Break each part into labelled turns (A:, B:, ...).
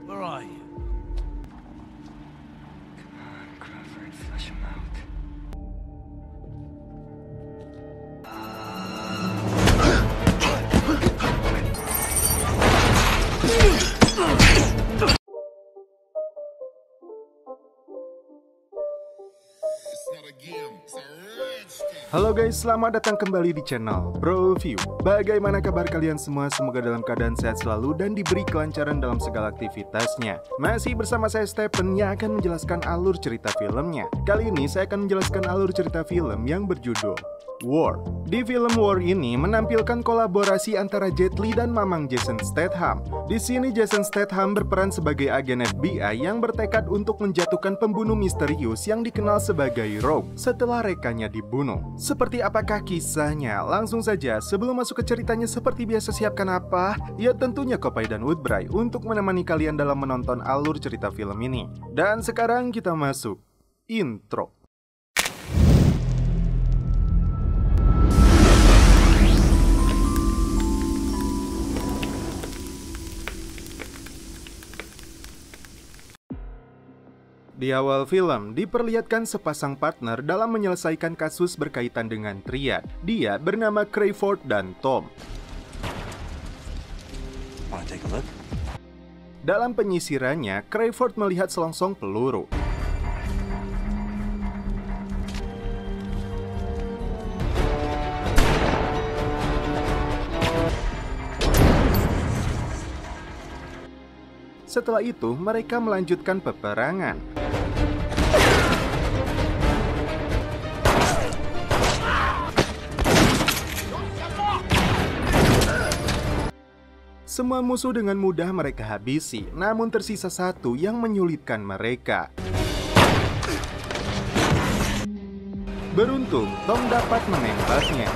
A: Where are you?
B: Come on, Crawford, flush him out.
C: Halo guys, selamat datang kembali di channel Bro View. Bagaimana kabar kalian semua? Semoga dalam keadaan sehat selalu dan diberi kelancaran dalam segala aktivitasnya. Masih bersama saya Stephen yang akan menjelaskan alur cerita filmnya. Kali ini saya akan menjelaskan alur cerita film yang berjudul War. Di film War ini menampilkan kolaborasi antara Jet Li dan Mamang Jason Statham. Di sini Jason Statham berperan sebagai agen FBI yang bertekad untuk menjatuhkan pembunuh misterius yang dikenal sebagai Rogue setelah rekannya dibunuh. Seperti apakah kisahnya? Langsung saja, sebelum masuk ke ceritanya seperti biasa siapkan apa? Ya tentunya Kopai dan Woodbray untuk menemani kalian dalam menonton alur cerita film ini. Dan sekarang kita masuk intro. Di awal film, diperlihatkan sepasang partner dalam menyelesaikan kasus berkaitan dengan triad. Dia bernama Crawford dan Tom. Dalam penyisirannya, Crawford melihat selongsong peluru. Setelah itu, mereka melanjutkan peperangan. Semua musuh dengan mudah mereka habisi, namun tersisa satu yang menyulitkan mereka. Beruntung, Tom dapat menembaknya.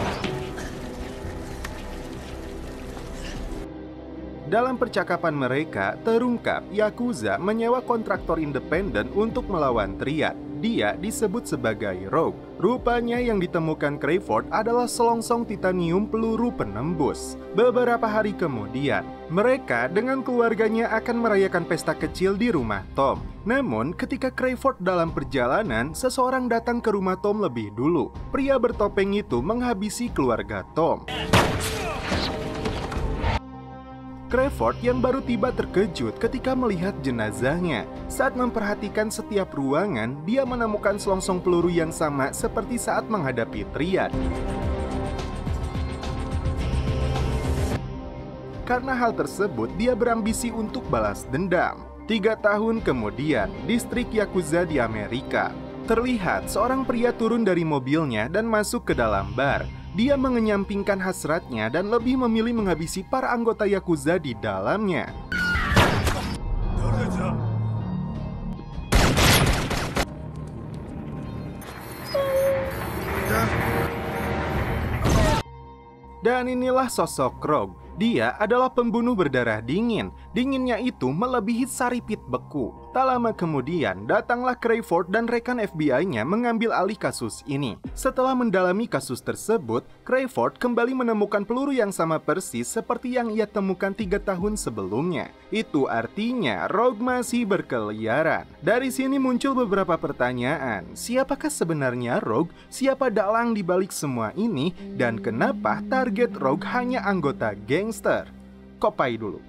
C: Dalam percakapan mereka, terungkap Yakuza menyewa kontraktor independen untuk melawan triad. Dia disebut sebagai Rogue. Rupanya yang ditemukan Crawford adalah selongsong titanium peluru penembus. Beberapa hari kemudian, mereka dengan keluarganya akan merayakan pesta kecil di rumah Tom. Namun, ketika Crawford dalam perjalanan, seseorang datang ke rumah Tom lebih dulu. Pria bertopeng itu menghabisi keluarga Tom. Crawford yang baru tiba terkejut ketika melihat jenazahnya. Saat memperhatikan setiap ruangan, dia menemukan selongsong peluru yang sama seperti saat menghadapi triad. Karena hal tersebut, dia berambisi untuk balas dendam. 3 tahun kemudian, distrik Yakuza di Amerika. Terlihat seorang pria turun dari mobilnya dan masuk ke dalam bar. Dia mengenyampingkan hasratnya dan lebih memilih menghabisi para anggota Yakuza di dalamnya. Dan inilah sosok Rogue. Dia adalah pembunuh berdarah dingin. Dinginnya itu melebihi saripit beku. Tak lama kemudian, datanglah Crawford dan rekan FBI-nya mengambil alih kasus ini. Setelah mendalami kasus tersebut, Crawford kembali menemukan peluru yang sama persis seperti yang ia temukan 3 tahun sebelumnya. Itu artinya Rogue masih berkeliaran. Dari sini muncul beberapa pertanyaan. Siapakah sebenarnya Rogue? Siapa dalang di balik semua ini? Dan kenapa target Rogue hanya anggota gangster? Kopai dulu.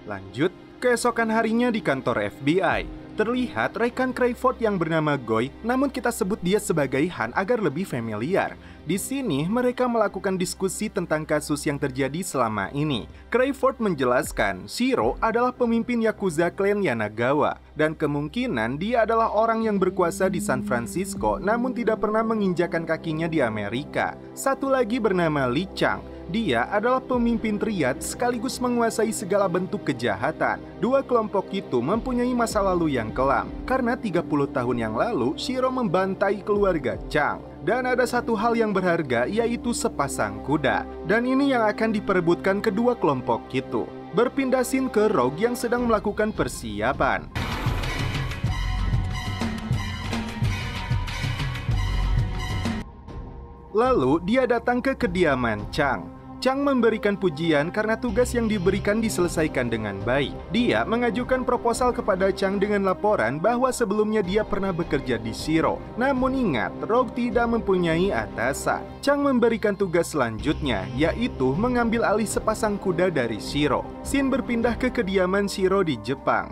C: Lanjut, keesokan harinya di kantor FBI. Terlihat rekan Crawford yang bernama Goy, namun kita sebut dia sebagai Han agar lebih familiar. Di sini mereka melakukan diskusi tentang kasus yang terjadi selama ini. Crawford menjelaskan Shiro adalah pemimpin Yakuza klan Yanagawa dan kemungkinan dia adalah orang yang berkuasa di San Francisco namun tidak pernah menginjakan kakinya di Amerika. Satu lagi bernama Lee Chang. Dia adalah pemimpin triad sekaligus menguasai segala bentuk kejahatan. Dua kelompok itu mempunyai masa lalu yang kelam. Karena 30 tahun yang lalu, Shiro membantai keluarga Chang. Dan ada satu hal yang berharga, yaitu sepasang kuda. Dan ini yang akan diperebutkan kedua kelompok itu. Berpindah scene ke Rogue yang sedang melakukan persiapan. Lalu dia datang ke kediaman Chang. Chang memberikan pujian karena tugas yang diberikan diselesaikan dengan baik. Dia mengajukan proposal kepada Chang dengan laporan bahwa sebelumnya dia pernah bekerja di Shiro. Namun ingat, Rogue tidak mempunyai atasan. Chang memberikan tugas selanjutnya, yaitu mengambil alih sepasang kuda dari Shiro. Scene berpindah ke kediaman Shiro di Jepang.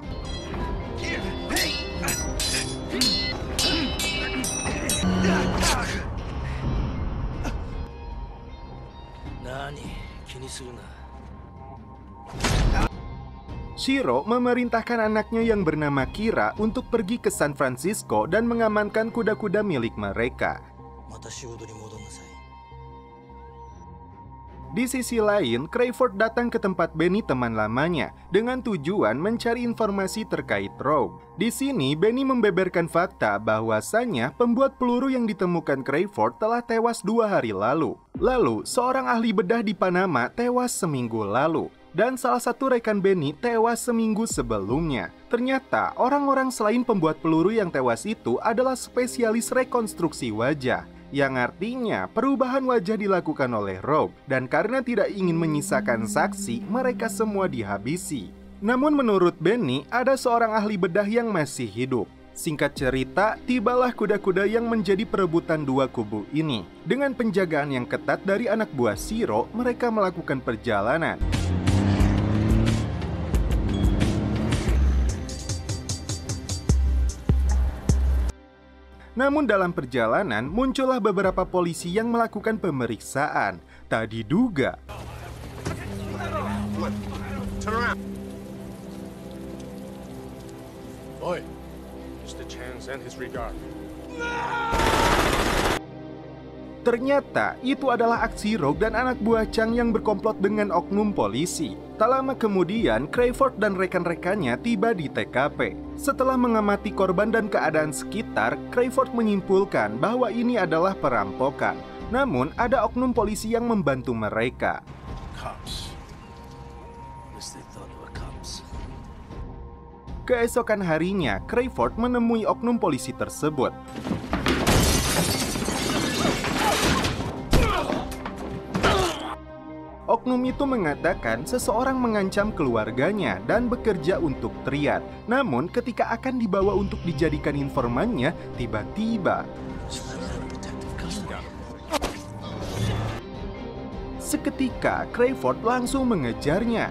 C: Shiro memerintahkan anaknya yang bernama Kira untuk pergi ke San Francisco dan mengamankan kuda-kuda milik mereka. Di sisi lain, Crayford datang ke tempat Benny teman lamanya dengan tujuan mencari informasi terkait Rogue. Di sini, Benny membeberkan fakta bahwasanya pembuat peluru yang ditemukan Crayford telah tewas 2 hari lalu. Lalu, seorang ahli bedah di Panama tewas seminggu lalu. Dan salah satu rekan Benny tewas seminggu sebelumnya. Ternyata, orang-orang selain pembuat peluru yang tewas itu adalah spesialis rekonstruksi wajah. Yang artinya perubahan wajah dilakukan oleh Rogue, dan karena tidak ingin menyisakan saksi, mereka semua dihabisi. Namun menurut Benny, ada seorang ahli bedah yang masih hidup. Singkat cerita, tibalah kuda-kuda yang menjadi perebutan dua kubu ini. Dengan penjagaan yang ketat dari anak buah Shiro, mereka melakukan perjalanan. Namun dalam perjalanan, muncullah beberapa polisi yang melakukan pemeriksaan. Tak diduga, ternyata itu adalah aksi Rogue dan anak buah Chang yang berkomplot dengan oknum polisi. Tak lama kemudian, Crayford dan rekan-rekannya tiba di TKP. Setelah mengamati korban dan keadaan sekitar, Crayford menyimpulkan bahwa ini adalah perampokan. Namun, ada oknum polisi yang membantu mereka. Keesokan harinya, Crayford menemui oknum polisi tersebut. Oknum itu mengatakan seseorang mengancam keluarganya dan bekerja untuk Triad. Namun ketika akan dibawa untuk dijadikan informannya, tiba-tiba seketika Crayford langsung mengejarnya.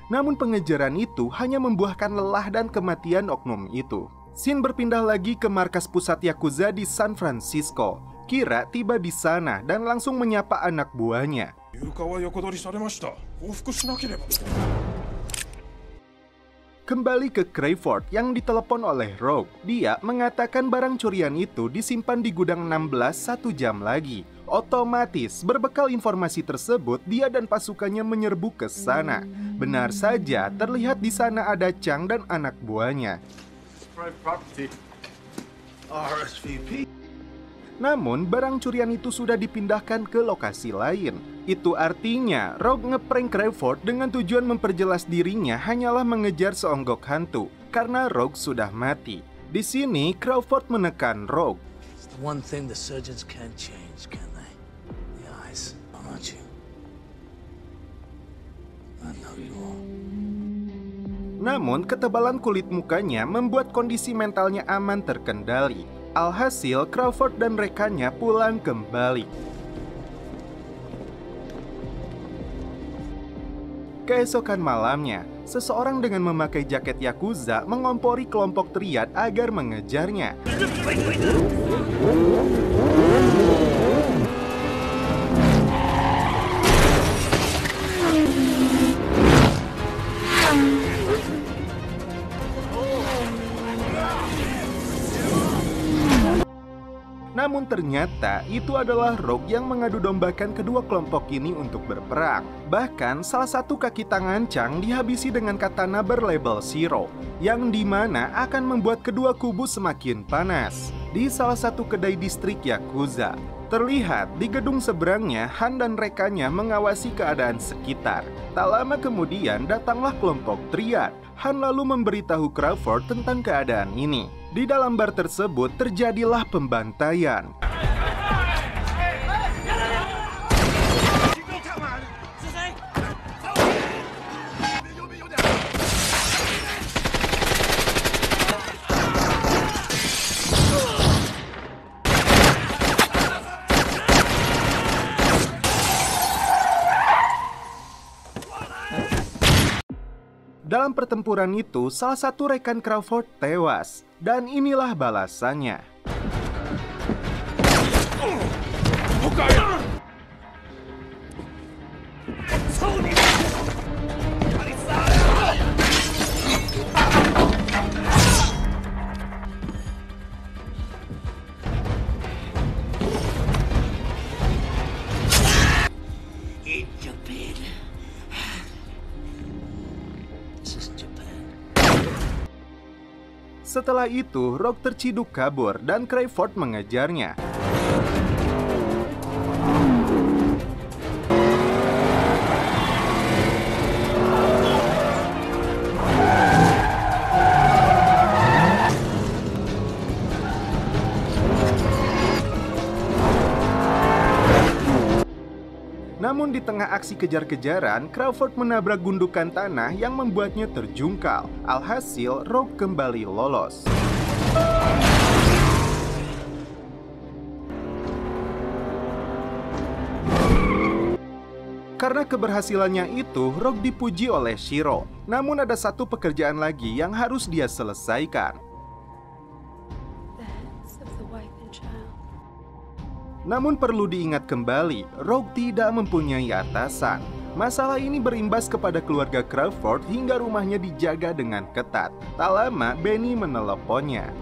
C: Namun pengejaran itu hanya membuahkan lelah dan kematian oknum itu. Scene berpindah lagi ke markas pusat Yakuza di San Francisco. Kira tiba di sana dan langsung menyapa anak buahnya. Kembali ke Crayford yang ditelepon oleh Rogue. Dia mengatakan barang curian itu disimpan di gudang 16 1 jam lagi. Otomatis, berbekal informasi tersebut, dia dan pasukannya menyerbu ke sana. Benar saja, terlihat di sana ada Chang dan anak buahnya. Namun, barang curian itu sudah dipindahkan ke lokasi lain. Itu artinya, Rogue ngeprank Crayford dengan tujuan memperjelas dirinya hanyalah mengejar seonggok hantu, karena Rogue sudah mati. Di sini, Crawford menekan Rogue.
A: One thing the surgeons can't change, can they? The eyes, aren't you? I know you are.
C: Namun, ketebalan kulit mukanya membuat kondisi mentalnya aman terkendali. Alhasil, Crawford dan rekannya pulang kembali. Keesokan malamnya, seseorang dengan memakai jaket Yakuza mengompori kelompok Triad agar mengejarnya. Namun Namun ternyata itu adalah Rogue yang mengadu dombakan kedua kelompok ini untuk berperang. Bahkan salah satu kaki tangan Chang dihabisi dengan katana berlabel Shiro, yang dimana akan membuat kedua kubu semakin panas. Di salah satu kedai distrik Yakuza, terlihat di gedung seberangnya Han dan rekannya mengawasi keadaan sekitar. Tak lama kemudian datanglah kelompok Triad. Han lalu memberitahu Crawford tentang keadaan ini. Di dalam bar tersebut terjadilah pembantaian. Dalam pertempuran itu, salah satu rekan Crawford tewas, dan inilah balasannya. Setelah itu, Rogue terciduk kabur dan Crawford mengejarnya. Namun di tengah aksi kejar-kejaran, Crawford menabrak gundukan tanah yang membuatnya terjungkal. Alhasil, Rogue kembali lolos. Karena keberhasilannya itu, Rogue dipuji oleh Shiro. Namun ada satu pekerjaan lagi yang harus dia selesaikan. Namun perlu diingat kembali, Rogue tidak mempunyai atasan. Masalah ini berimbas kepada keluarga Crawford hingga rumahnya dijaga dengan ketat. Tak lama, Benny meneleponnya.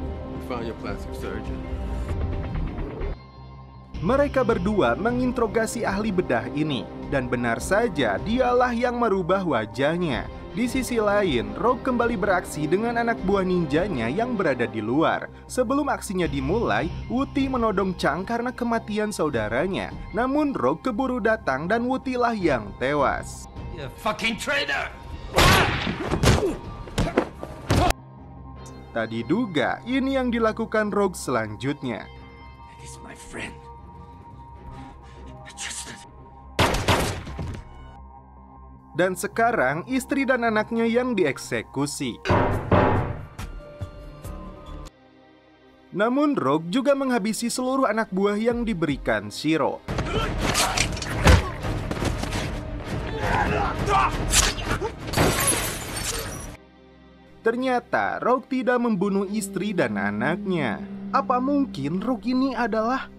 C: Mereka berdua menginterogasi ahli bedah ini, dan benar saja dialah yang merubah wajahnya. Di sisi lain, Rogue kembali beraksi dengan anak buah ninjanya yang berada di luar. Sebelum aksinya dimulai, Wuti menodong Chang karena kematian saudaranya. Namun Rogue keburu datang dan Wutilah yang tewas.
B: You fucking traitor!
C: Tak diduga, ini yang dilakukan Rogue selanjutnya.
B: He's my friend.
C: Dan sekarang istri dan anaknya yang dieksekusi. Namun Rogue juga menghabisi seluruh anak buah yang diberikan Shiro. Ternyata Rogue tidak membunuh istri dan anaknya. Apa mungkin Rogue ini adalah...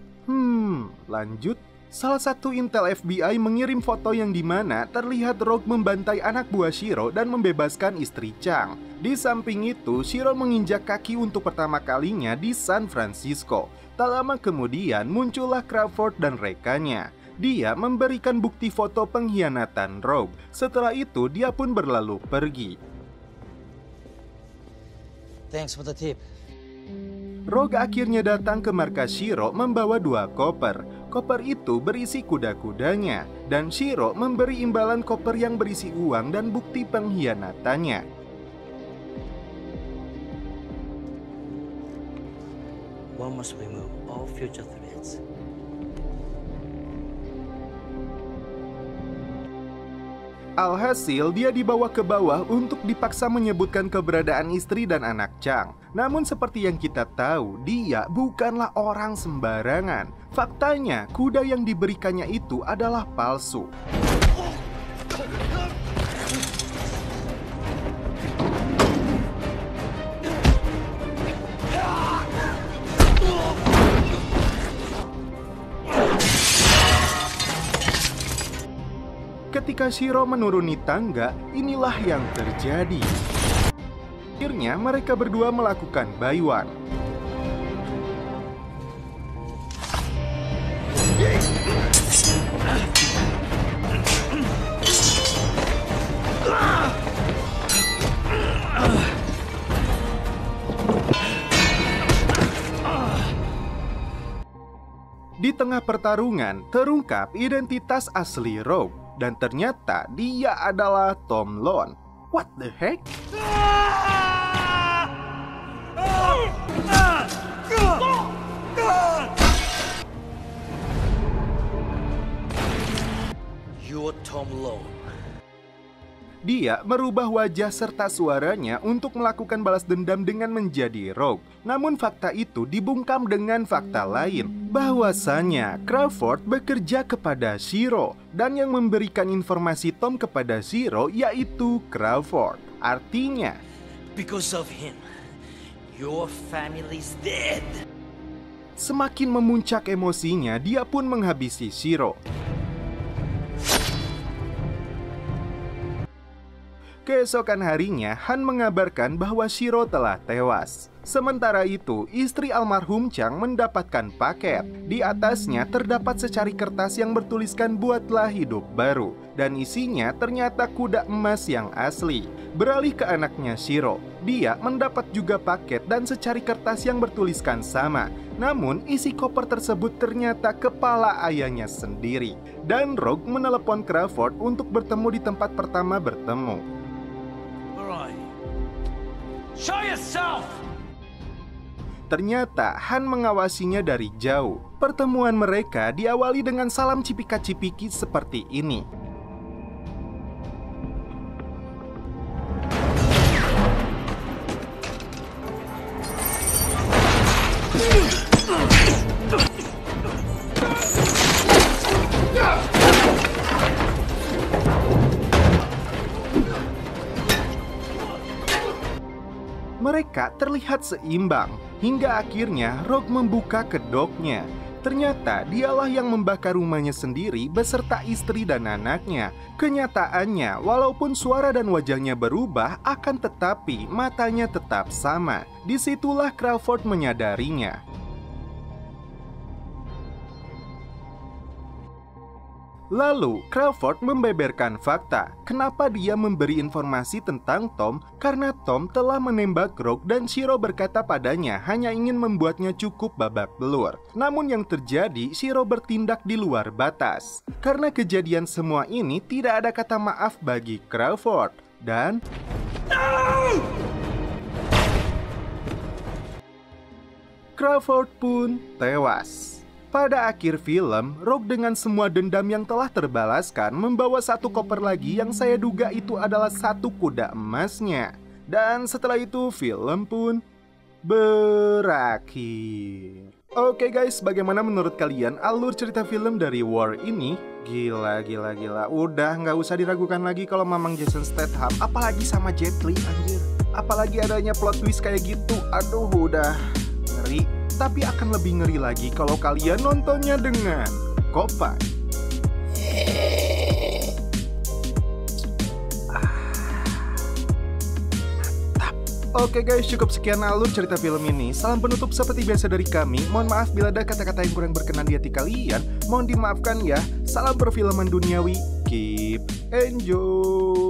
C: lanjut. Salah satu intel FBI mengirim foto yang dimana terlihat Rogue membantai anak buah Shiro dan membebaskan istri Chang. Di samping itu, Shiro menginjak kaki untuk pertama kalinya di San Francisco. Tak lama kemudian muncullah Crawford dan rekannya. Dia memberikan bukti foto pengkhianatan Rogue. Setelah itu, dia pun berlalu pergi.
A: Thanks for the tip.
C: Rogue akhirnya datang ke markas Shiro membawa 2 koper. Koper itu berisi kuda-kudanya, dan Shiro memberi imbalan koper yang berisi uang dan bukti pengkhianatannya.
A: One must remove all future threats.
C: Alhasil, dia dibawa ke bawah untuk dipaksa menyebutkan keberadaan istri dan anak Chang. Namun seperti yang kita tahu, dia bukanlah orang sembarangan. Faktanya, kuda yang diberikannya itu adalah palsu. Ketika Shiro menuruni tangga, inilah yang terjadi. Akhirnya mereka berdua melakukan buy one. Di tengah pertarungan, terungkap identitas asli Rogue, dan ternyata dia adalah Tom Lone. What the heck?
A: You're Tom Lone.
C: Dia merubah wajah serta suaranya untuk melakukan balas dendam dengan menjadi Rogue. Namun fakta itu dibungkam dengan fakta lain, bahwasanya Crawford bekerja kepada Shiro, dan yang memberikan informasi Tom kepada Shiro yaitu Crawford. Artinya,
A: Because of him, your family's dead.
C: semakin memuncak emosinya, dia pun menghabisi Shiro. Keesokan harinya, Han mengabarkan bahwa Shiro telah tewas. Sementara itu, istri almarhum Chang mendapatkan paket. Di atasnya terdapat secari kertas yang bertuliskan "Buatlah hidup baru", dan isinya ternyata kuda emas yang asli. Beralih ke anaknya Shiro, dia mendapat juga paket dan secari kertas yang bertuliskan sama. Namun isi koper tersebut ternyata kepala ayahnya sendiri. Dan Rogue menelepon Crawford untuk bertemu di tempat pertama bertemu.
B: Show yourself!
C: Ternyata Han mengawasinya dari jauh. Pertemuan mereka diawali dengan salam cipika-cipiki seperti ini. Mereka terlihat seimbang, hingga akhirnya Rogue membuka kedoknya. Ternyata dialah yang membakar rumahnya sendiri beserta istri dan anaknya. Kenyataannya, walaupun suara dan wajahnya berubah, akan tetapi matanya tetap sama. Disitulah Crawford menyadarinya. Lalu, Crawford membeberkan fakta kenapa dia memberi informasi tentang Tom, karena Tom telah menembak Rogue dan Shiro berkata padanya hanya ingin membuatnya cukup babak belur. Namun yang terjadi, Shiro bertindak di luar batas. Karena kejadian semua ini, tidak ada kata maaf bagi Crawford. Dan Crawford pun tewas. Pada akhir film, Rogue dengan semua dendam yang telah terbalaskan membawa satu koper lagi yang saya duga itu adalah satu kuda emasnya. Dan setelah itu film pun berakhir. Oke guys, bagaimana menurut kalian alur cerita film dari War ini? Gila. Udah nggak usah diragukan lagi kalau Mamang Jason Statham, apalagi sama Jet Li, anjir. Apalagi adanya plot twist kayak gitu. Aduh, udah ngeri. Tapi akan lebih ngeri lagi kalau kalian nontonnya dengan Kopai. Mantap. Oke guys, cukup sekian alur cerita film ini. Salam penutup seperti biasa dari kami. Mohon maaf bila ada kata-kata yang kurang berkenan di hati kalian. Mohon dimaafkan ya. Salam perfilman duniawi. Keep enjoy.